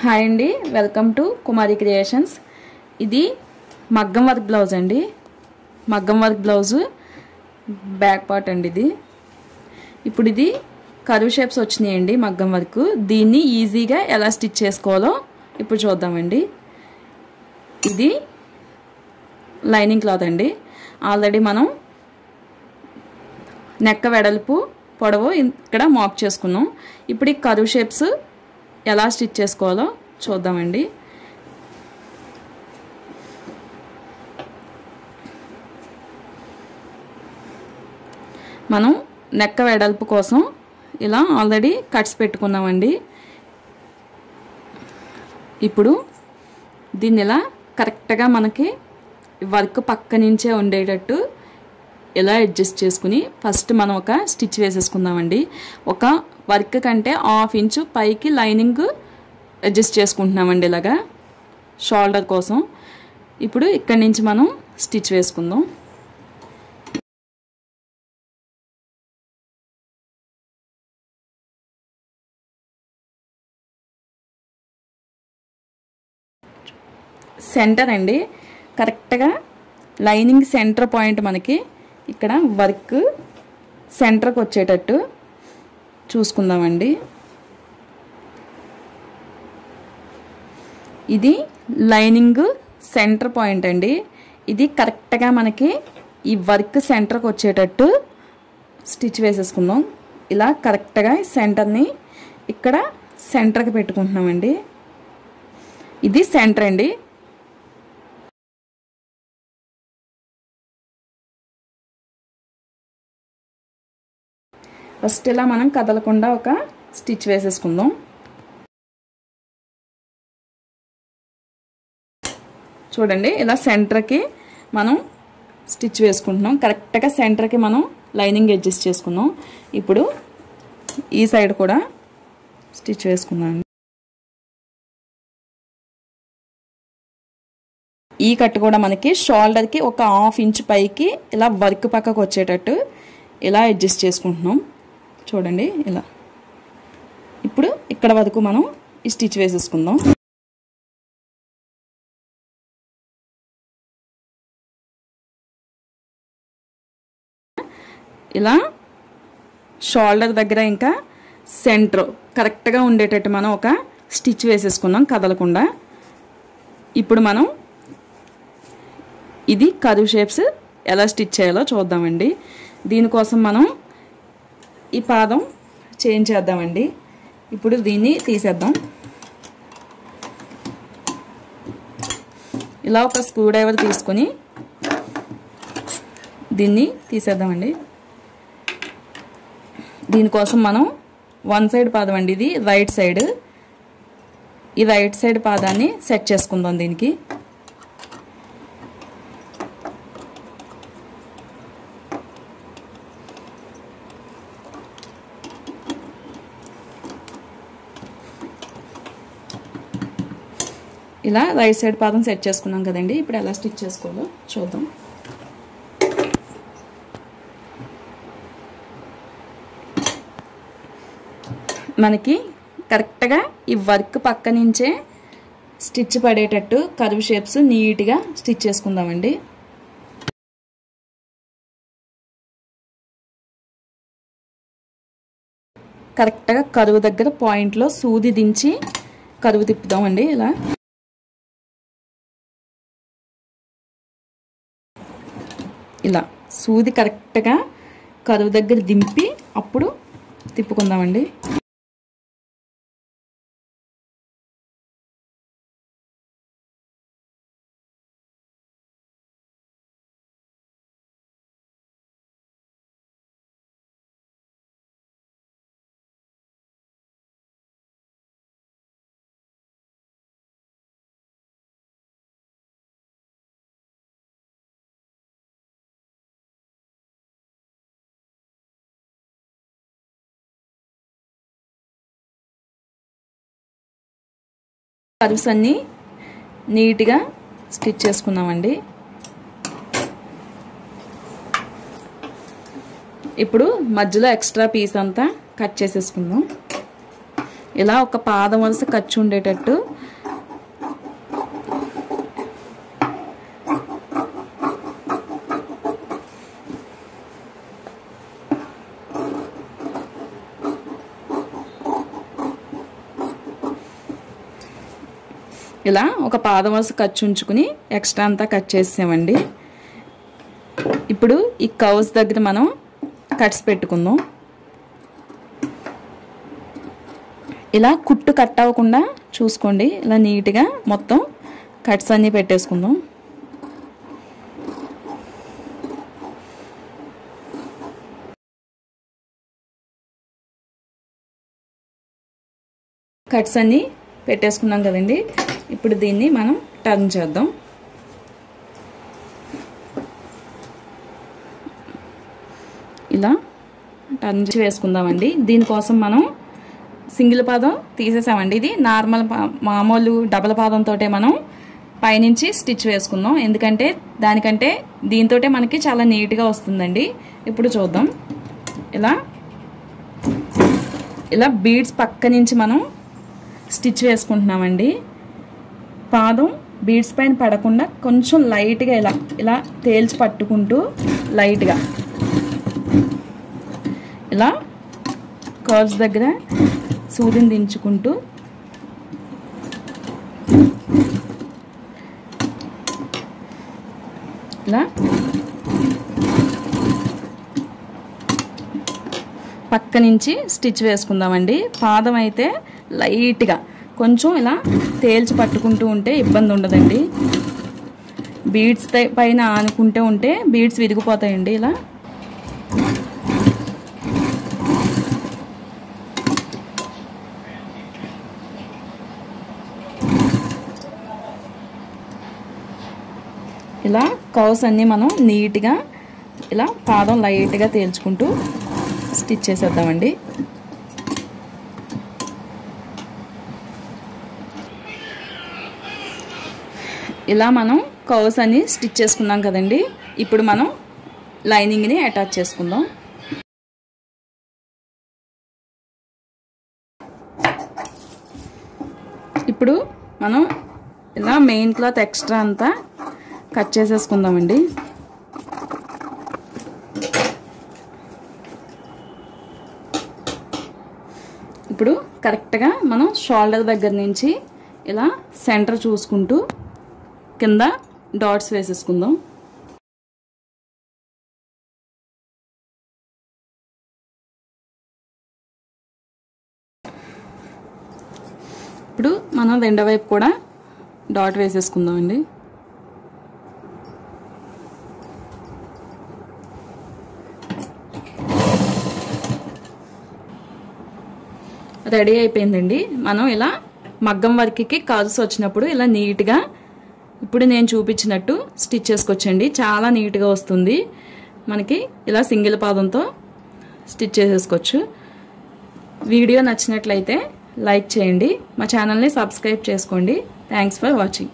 Hi అండి, welcome to Kumari creations. ఇది మగ్గం వర్క్ బ్లౌజ్ అండి. మగ్గం వర్క్ బ్లౌజు బ్యాక్ పార్ట్ అండి ఇది. ఇప్పుడు ఇది కర్వ్ షేప్స్ వచ్చినాయండి మగ్గం వర్క్. దీన్ని ఈజీగా ఎలా స్టిచ్ చేసుకోవాలో ఇప్పుడు చూద్దామండి. ఇది లైనింగ్ క్లాత్ అండి. ఆల్రెడీ మనం నెక్క వెడల్పు పొడవు ఇక్కడ మార్క్ చేసుకున్నాం. ఇప్పుడు ఈ కర్వ్ షేప్స్ ఎలా స్టిచ్ చేసుకోవాలో చూద్దామండి. మనం నెక్క వెడల్పు కోసం ఇలా ఆల్రెడీ కట్స్ పెట్టుకున్నామండి. ఇప్పుడు దీన్ని ఇలా కరెక్ట్గా మనకి వర్క్ పక్క నుంచే ఉండేటట్టు ఇలా అడ్జస్ట్ చేసుకుని ఫస్ట్ మనం ఒక స్టిచ్ వేసేసుకుందామండి. ఒక వర్క్ కంటే 1/2 ఇంచు పైకి లైనింగ్ అడ్జస్ట్ చేసుకుంటున్నామండి ఇలాగా షోల్డర్ కోసం. ఇప్పుడు ఇక్కడి నుంచి మనం స్టిచ్ వేసుకుందాం. సెంటర్ అండి, కరెక్ట్గా లైనింగ్ సెంటర్ పాయింట్ మనకి ఇక్కడ వర్క్ సెంటర్కి వచ్చేటట్టు చూసుకుందామండి. ఇది లైనింగ్ సెంటర్ పాయింట్ అండి. ఇది కరెక్ట్గా మనకి ఈ వర్క్ సెంటర్కి వచ్చేటట్టు స్టిచ్ వేసేసుకుందాం. ఇలా కరెక్ట్గా సెంటర్ని ఇక్కడ సెంటర్కి పెట్టుకుంటున్నామండి. ఇది సెంటర్ అండి. ఫస్ట్ ఇలా మనం కదలకుండా ఒక స్టిచ్ వేసేసుకుందాం. చూడండి, ఇలా సెంటర్కి మనం స్టిచ్ వేసుకుంటున్నాం. కరెక్ట్గా సెంటర్కి మనం లైనింగ్ అడ్జస్ట్ చేసుకున్నాం. ఇప్పుడు ఈ సైడ్ కూడా స్టిచ్ వేసుకుందాం. ఈ కట్ కూడా మనకి షోల్డర్కి ఒక 1/2 ఇంచు పైకి ఇలా వర్క్ పక్కకు వచ్చేటట్టు ఇలా అడ్జస్ట్ చేసుకుంటున్నాం. చూడండి ఇలా. ఇప్పుడు ఇక్కడ వరకు మనం ఈ స్టిచ్ వేసేసుకుందాం. ఇలా షోల్డర్ దగ్గర ఇంకా సెంటర్ కరెక్ట్గా ఉండేటట్టు మనం ఒక స్టిచ్ వేసేసుకున్నాం కదలకుండా. ఇప్పుడు మనం ఇది కర్వ్ షేప్స్ ఎలా స్టిచ్ చేయాలో చూద్దామండి. దీనికోసం మనం ఈ పాదం చేంజ్ చేద్దామండి. ఇప్పుడు దీన్ని తీసేద్దాం. ఇలా ఒక స్క్రూ డ్రైవర్ తీసుకొని దీన్ని తీసేద్దామండి. దీనికోసం మనం 1 సైడ్ పాదం అండి, ఇది రైట్ సైడ్. ఈ రైట్ సైడ్ పాదాన్ని సెట్ చేసుకుందాం దీనికి. ఇలా రైట్ సైడ్ పాదం సెట్ చేసుకున్నాం కదండి. ఇప్పుడు ఎలా స్టిచ్ చేసుకోవాలో చూద్దాం. మనకి కరెక్ట్గా ఈ వర్క్ పక్క నుంచే స్టిచ్ పడేటట్టు కర్వ్ షేప్స్ నీట్గా స్టిచ్ చేసుకుందామండి. కరెక్ట్గా కరువు దగ్గర పాయింట్లో సూది దించి కరువు తిప్పుదామండి. ఇలా ఇలా సూది కరెక్ట్గా కరువు దగ్గర దింపి అప్పుడు తిప్పుకుందామండి. కర్వ్స్ అన్నీ నీట్గా స్టిచ్ చేసుకుందామండి. ఇప్పుడు మధ్యలో ఎక్స్ట్రా పీస్ అంతా కట్ చేసేసుకుందాం. ఇలా ఒక పాదం వరుస ఖర్చు ఉండేటట్టు ఇలా ఒక పాదం వరుస ఖర్చు ఉంచుకుని ఎక్స్ట్రా అంతా కట్ చేసామండి. ఇప్పుడు ఈ కర్వ్స్ దగ్గర మనం కట్స్ పెట్టుకుందాం. ఇలా కుట్టు కట్ అవ్వకుండా చూసుకోండి. ఇలా నీట్గా మొత్తం కట్స్ అన్నీ పెట్టేసుకుందాం. కట్స్ అన్నీ పెట్టేసుకున్నాం కదండి. ఇప్పుడు దీన్ని మనం టర్న్ చేద్దాం. ఇలా టర్న్ వేసుకుందామండి. దీనికోసం మనం సింగిల్ పాదం తీసేసామండి. ఇది నార్మల్ మామూలు డబల్ పాదంతో మనం పైనుంచి స్టిచ్ వేసుకుందాం. ఎందుకంటే దానికంటే దీంతో మనకి చాలా నీట్గా వస్తుందండి. ఇప్పుడు చూద్దాం. ఇలా బీడ్స్ పక్క నుంచి మనం స్టిచ్ వేసుకుంటున్నామండి. పాదం బీడ్స్ పైన పడకుండా కొంచెం లైట్గా ఇలా తేల్చి పట్టుకుంటూ లైట్గా ఇలా కర్వ్స్ దగ్గర సూదిని దించుకుంటూ ఇలా పక్క నుంచి స్టిచ్ వేసుకుందామండి. పాదం అయితే లైట్గా కొంచెం ఇలా తేల్చి పట్టుకుంటూ ఉంటే ఇబ్బంది ఉండదండి. బీడ్స్ పైన ఆనుకుంటూ ఉంటే బీడ్స్ విరిగిపోతాయండి. ఇలా కర్వ్స్ అన్నీ మనం నీట్గా ఇలా పాదం లైట్గా తేల్చుకుంటూ స్టిచ్ చేసేద్దామండి. ఇలా మనం కర్వ్స్ అన్ని స్టిచ్ చేసుకున్నాం కదండి. ఇప్పుడు మనం లైనింగ్ని అటాచ్ చేసుకుందాం. ఇప్పుడు మనం ఇలా మెయిన్ క్లాత్ ఎక్స్ట్రా అంతా కట్ చేసేసుకుందామండి. ఇప్పుడు కరెక్ట్గా మనం షోల్డర్ దగ్గర నుంచి ఇలా సెంటర్ చూసుకుంటూ కింద డాట్స్ వేసేసుకుందాం. ఇప్పుడు మనం రెండో వైపు కూడా డాట్ వేసేసుకుందామండి. రెడీ అయిపోయిందండి. మనం ఇలా మగ్గం వర్క్కి కర్వ్స్ వచ్చినప్పుడు ఇలా నీట్గా ఇప్పుడు నేను చూపించినట్టు స్టిచ్ చేసుకోవచ్చండి. చాలా నీట్గా వస్తుంది మనకి. ఇలా సింగిల్ పాదంతో స్టిచ్ చేసేసుకోవచ్చు. వీడియో నచ్చినట్లయితే లైక్ చేయండి. మా ఛానల్ని సబ్స్క్రైబ్ చేసుకోండి. Thanks for watching.